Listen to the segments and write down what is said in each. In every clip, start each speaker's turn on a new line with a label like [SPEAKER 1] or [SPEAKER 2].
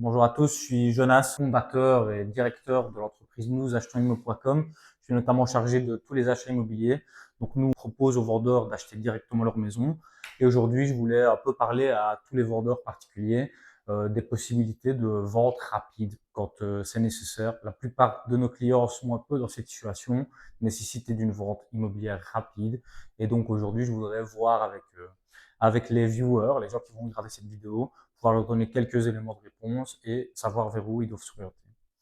[SPEAKER 1] Bonjour à tous, je suis Jonas, fondateur et directeur de l'entreprise nous-achetons-immo.com. Je suis notamment chargé de tous les achats immobiliers. Donc nous, on propose aux vendeurs d'acheter directement leur maison. Et aujourd'hui, je voulais un peu parler à tous les vendeurs particuliers des possibilités de vente rapide quand c'est nécessaire. La plupart de nos clients sont un peu dans cette situation, nécessité d'une vente immobilière rapide. Et donc aujourd'hui, je voudrais voir avec les viewers, les gens qui vont regarder cette vidéo, pouvoir leur donner quelques éléments de réponse et savoir vers où ils doivent s'orienter.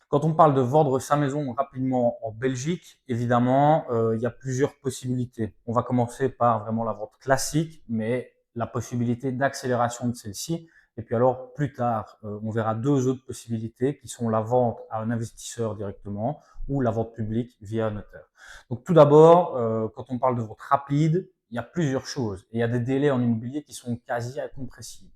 [SPEAKER 1] Quand on parle de vendre sa maison rapidement en Belgique, évidemment, il y a plusieurs possibilités. On va commencer par vraiment la vente classique, mais la possibilité d'accélération de celle-ci. Et puis alors, plus tard, on verra deux autres possibilités qui sont la vente à un investisseur directement ou la vente publique via un notaire. Donc tout d'abord, quand on parle de vente rapide, il y a plusieurs choses et il y a des délais en immobilier qui sont quasi incompressibles.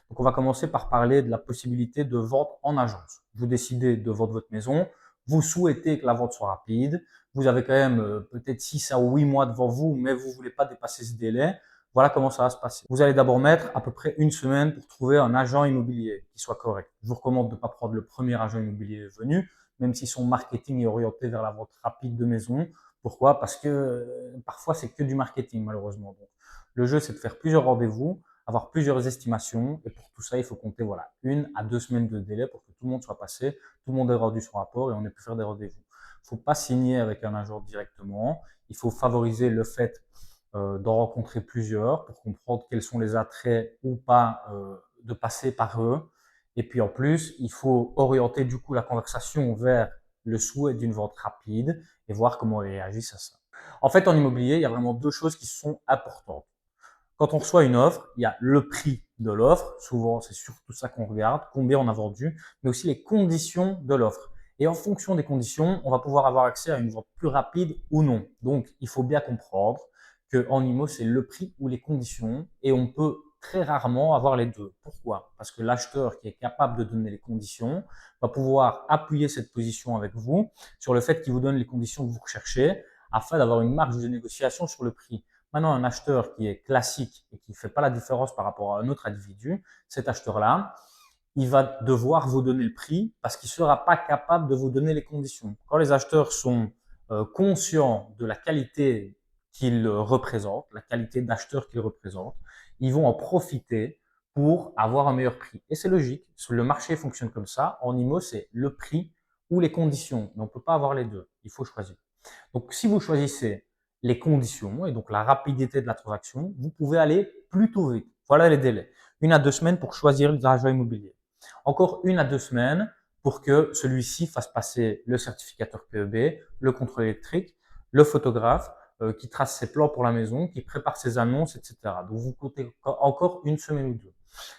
[SPEAKER 1] Donc, on va commencer par parler de la possibilité de vente en agence. Vous décidez de vendre votre maison, vous souhaitez que la vente soit rapide, vous avez quand même peut-être 6 à 8 mois devant vous, mais vous ne voulez pas dépasser ce délai. Voilà comment ça va se passer. Vous allez d'abord mettre à peu près une semaine pour trouver un agent immobilier qui soit correct. Je vous recommande de ne pas prendre le premier agent immobilier venu, même si son marketing est orienté vers la vente rapide de maison. Pourquoi? Parce que parfois, c'est que du marketing, malheureusement. Donc, le jeu, c'est de faire plusieurs rendez-vous, avoir plusieurs estimations. Et pour tout ça, il faut compter 1 à 2 semaines de délai pour que tout le monde soit passé, tout le monde ait rendu son rapport et on ait pu faire des rendez-vous. Il ne faut pas signer avec un agent directement. Il faut favoriser le fait d'en rencontrer plusieurs pour comprendre quels sont les attraits ou pas de passer par eux. Et puis en plus, il faut orienter du coup la conversation vers le souhait d'une vente rapide et voir comment ils réagissent à ça. En fait, en immobilier, il y a vraiment deux choses qui sont importantes. Quand on reçoit une offre, il y a le prix de l'offre. Souvent, c'est surtout ça qu'on regarde, combien on a vendu, mais aussi les conditions de l'offre. Et en fonction des conditions, on va pouvoir avoir accès à une vente plus rapide ou non. Donc, il faut bien comprendre qu'en IMO, c'est le prix ou les conditions et on peut très rarement avoir les deux. Pourquoi? Parce que l'acheteur qui est capable de donner les conditions va pouvoir appuyer cette position avec vous sur le fait qu'il vous donne les conditions que vous recherchez afin d'avoir une marge de négociation sur le prix. Maintenant, un acheteur qui est classique et qui ne fait pas la différence par rapport à un autre individu, cet acheteur-là, il va devoir vous donner le prix parce qu'il ne sera pas capable de vous donner les conditions. Quand les acheteurs sont conscients de la qualité qu'ils représentent, la qualité d'acheteur qu'ils représentent, ils vont en profiter pour avoir un meilleur prix. Et c'est logique, le marché fonctionne comme ça. En IMO, c'est le prix ou les conditions. Mais on ne peut pas avoir les deux, il faut choisir. Donc, si vous choisissez les conditions et donc la rapidité de la transaction, vous pouvez aller plutôt vite. Voilà les délais. 1 à 2 semaines pour choisir l'agent immobilier. Encore 1 à 2 semaines pour que celui-ci fasse passer le certificateur PEB, le contrôle électrique, le photographe qui trace ses plans pour la maison, qui prépare ses annonces, etc. Donc, vous comptez encore 1 semaine ou deux.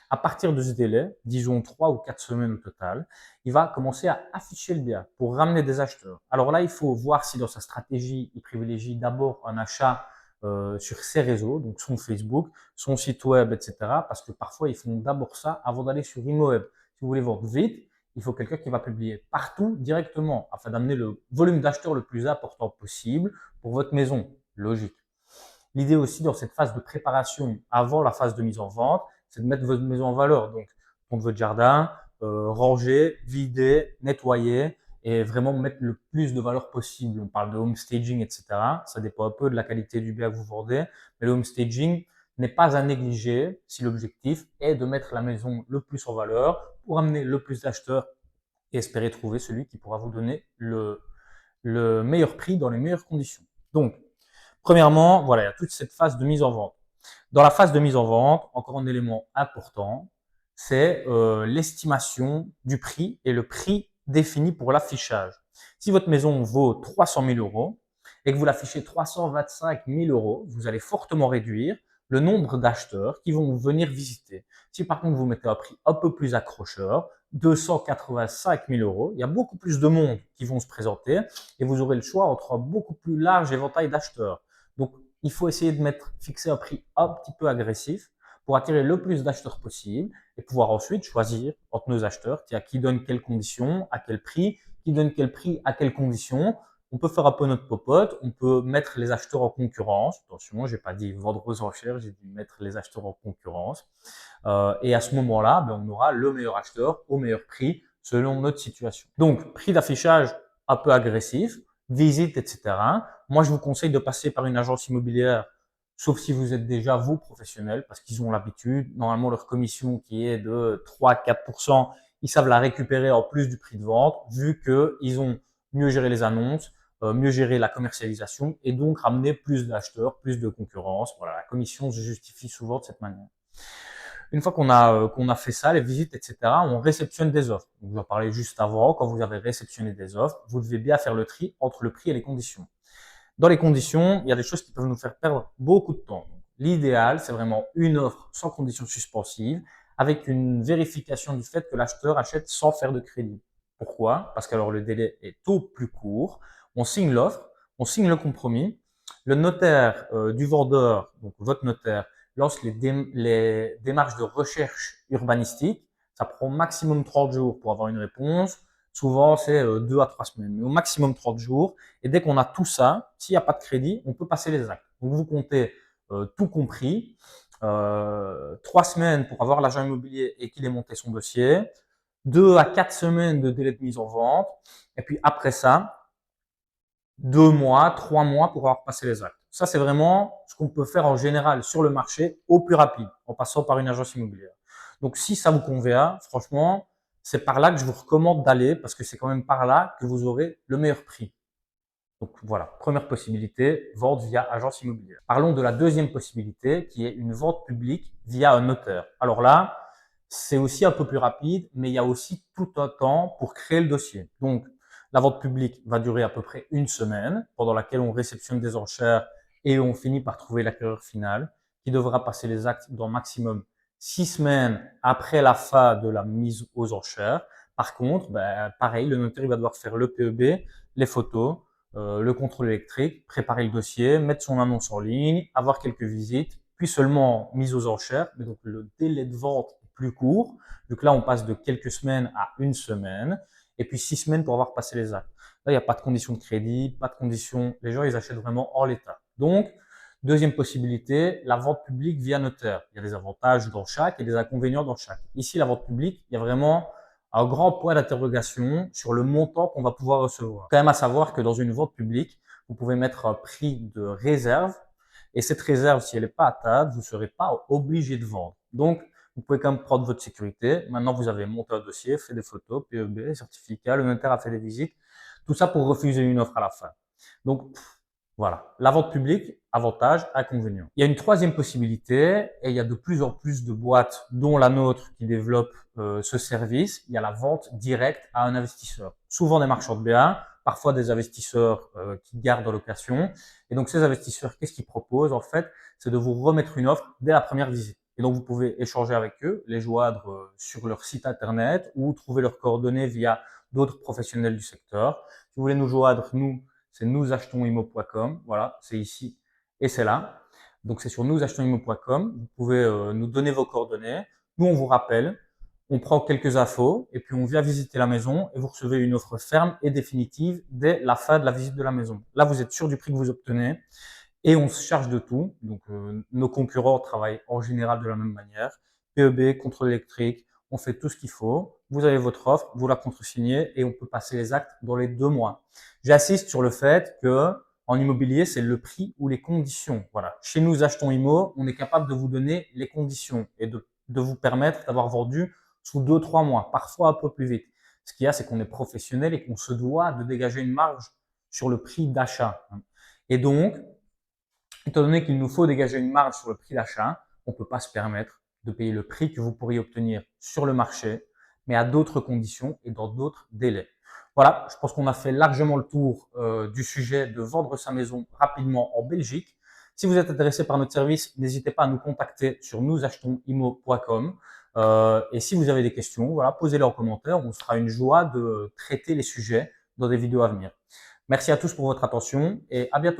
[SPEAKER 1] À partir de ce délai, disons 3 ou 4 semaines au total, il va commencer à afficher le bien pour ramener des acheteurs. Alors là, il faut voir si dans sa stratégie, il privilégie d'abord un achat sur ses réseaux, donc son Facebook, son site web, etc. Parce que parfois, ils font d'abord ça avant d'aller sur ImoWeb. Si vous voulez vendre vite, il faut quelqu'un qui va publier partout directement afin d'amener le volume d'acheteurs le plus important possible pour votre maison. Logique. L'idée aussi dans cette phase de préparation avant la phase de mise en vente, c'est de mettre votre maison en valeur. Donc, prendre votre jardin, ranger, vider, nettoyer et vraiment mettre le plus de valeur possible. On parle de home staging, etc. Ça dépend un peu de la qualité du bien que vous vendez, mais le home staging n'est pas à négliger si l'objectif est de mettre la maison le plus en valeur pour amener le plus d'acheteurs et espérer trouver celui qui pourra vous donner le meilleur prix dans les meilleures conditions. Donc, premièrement, voilà, il y a toute cette phase de mise en vente. Dans la phase de mise en vente, encore un élément important, c'est l'estimation du prix et le prix défini pour l'affichage. Si votre maison vaut 300 000 euros et que vous l'affichez 325 000 euros, vous allez fortement réduire le nombre d'acheteurs qui vont venir visiter. Si par contre vous mettez un prix un peu plus accrocheur, 285 000 euros, il y a beaucoup plus de monde qui vont se présenter et vous aurez le choix entre un beaucoup plus large éventail d'acheteurs. Donc, il faut essayer de fixer un prix un petit peu agressif pour attirer le plus d'acheteurs possible et pouvoir ensuite choisir entre nos acheteurs qui donne quelles conditions, à quel prix, qui donne quel prix, à quelles conditions. on peut faire un peu notre popote, on peut mettre les acheteurs en concurrence. Attention, j'ai pas dit vendre aux enchères, j'ai dit mettre les acheteurs en concurrence. Et à ce moment-là, on aura le meilleur acheteur au meilleur prix selon notre situation. Donc, prix d'affichage un peu agressif, visite, etc. Moi, je vous conseille de passer par une agence immobilière, sauf si vous êtes déjà vous professionnel, parce qu'ils ont l'habitude. Normalement, leur commission qui est de 3-4%, ils savent la récupérer en plus du prix de vente, vu qu'ils ont mieux géré les annonces, mieux gérer la commercialisation et donc ramener plus d'acheteurs, plus de concurrence. Voilà, la commission se justifie souvent de cette manière. Une fois qu'on a fait ça, les visites, etc., on réceptionne des offres. Donc, j'en parlais juste avant. Quand vous avez réceptionné des offres, vous devez bien faire le tri entre le prix et les conditions. Dans les conditions, il y a des choses qui peuvent nous faire perdre beaucoup de temps. L'idéal, c'est vraiment une offre sans conditions suspensives, avec une vérification du fait que l'acheteur achète sans faire de crédit. Pourquoi? Parce qu'alors le délai est au plus court. On signe l'offre, on signe le compromis. Le notaire du vendeur, donc votre notaire, lance les démarches de recherche urbanistique. Ça prend maximum 30 jours pour avoir une réponse. Souvent, c'est 2 à 3 semaines, mais au maximum 30 jours. Et dès qu'on a tout ça, s'il n'y a pas de crédit, on peut passer les actes. Donc, vous comptez tout compris, 3 semaines pour avoir l'agent immobilier et qu'il ait monté son dossier, 2 à 4 semaines de délai de mise en vente, et puis après ça, 2 mois, 3 mois pour avoir passé les actes. Ça, c'est vraiment ce qu'on peut faire en général sur le marché au plus rapide, en passant par une agence immobilière. Donc, si ça vous convient, franchement, c'est par là que je vous recommande d'aller parce que c'est quand même par là que vous aurez le meilleur prix. Donc voilà, première possibilité, vente via agence immobilière. Parlons de la deuxième possibilité qui est une vente publique via un notaire. Alors là, c'est aussi un peu plus rapide, mais il y a aussi tout un temps pour créer le dossier. Donc la vente publique va durer à peu près une semaine, pendant laquelle on réceptionne des enchères et on finit par trouver l'acquéreur final, qui devra passer les actes dans maximum 6 semaines après la fin de la mise aux enchères. Par contre, pareil, le notaire il va devoir faire le PEB, les photos, le contrôle électrique, préparer le dossier, mettre son annonce en ligne, avoir quelques visites, puis seulement mise aux enchères. Mais donc le délai de vente est plus court. Donc là, on passe de quelques semaines à une semaine, et puis 6 semaines pour avoir passé les actes. Là, il n'y a pas de condition de crédit, pas de condition. Les gens, ils achètent vraiment en l'état. Donc, deuxième possibilité, la vente publique via notaire. Il y a des avantages dans chaque et des inconvénients dans chaque. Ici, la vente publique, il y a vraiment un grand point d'interrogation sur le montant qu'on va pouvoir recevoir. Quand même à savoir que dans une vente publique, vous pouvez mettre un prix de réserve et cette réserve, si elle n'est pas atteinte, vous ne serez pas obligé de vendre. Donc, vous pouvez quand même prendre votre sécurité. Maintenant, vous avez monté un dossier, fait des photos, PEB, certificat, le notaire a fait des visites. Tout ça pour refuser une offre à la fin. Donc, voilà. La vente publique, avantage, inconvénient. Il y a une troisième possibilité et il y a de plus en plus de boîtes, dont la nôtre, qui développent ce service. Il y a la vente directe à un investisseur. Souvent des marchands de biens, parfois des investisseurs qui gardent en location. Et donc ces investisseurs, qu'est-ce qu'ils proposent en fait? C'est de vous remettre une offre dès la première visite. Et donc vous pouvez échanger avec eux, les joindre sur leur site internet ou trouver leurs coordonnées via d'autres professionnels du secteur. Si vous voulez nous joindre, nous, c'est nousachetonsimmo.com. Voilà, c'est ici et c'est là. Donc, c'est sur nousachetonsimmo.com. Vous pouvez nous donner vos coordonnées. Nous, on vous rappelle. On prend quelques infos et puis on vient visiter la maison et vous recevez une offre ferme et définitive dès la fin de la visite de la maison. Là, vous êtes sûr du prix que vous obtenez et on se charge de tout. Donc, nos concurrents travaillent en général de la même manière. PEB, contrôle électrique, on fait tout ce qu'il faut. Vous avez votre offre, vous la contresignez et on peut passer les actes dans les 2 mois. J'insiste sur le fait que en immobilier, c'est le prix ou les conditions. Voilà. Chez nous, Achetons Immo, on est capable de vous donner les conditions et de vous permettre d'avoir vendu sous 2-3 mois, parfois un peu plus vite. Ce qu'il y a, c'est qu'on est professionnel et qu'on se doit de dégager une marge sur le prix d'achat. Et donc, étant donné qu'il nous faut dégager une marge sur le prix d'achat, on ne peut pas se permettre de payer le prix que vous pourriez obtenir sur le marché, mais à d'autres conditions et dans d'autres délais. Voilà, je pense qu'on a fait largement le tour du sujet de vendre sa maison rapidement en Belgique. Si vous êtes intéressé par notre service, n'hésitez pas à nous contacter sur nousachetonsimmo.com. Et si vous avez des questions, voilà, posez-les en commentaire. On sera une joie de traiter les sujets dans des vidéos à venir. Merci à tous pour votre attention et à bientôt.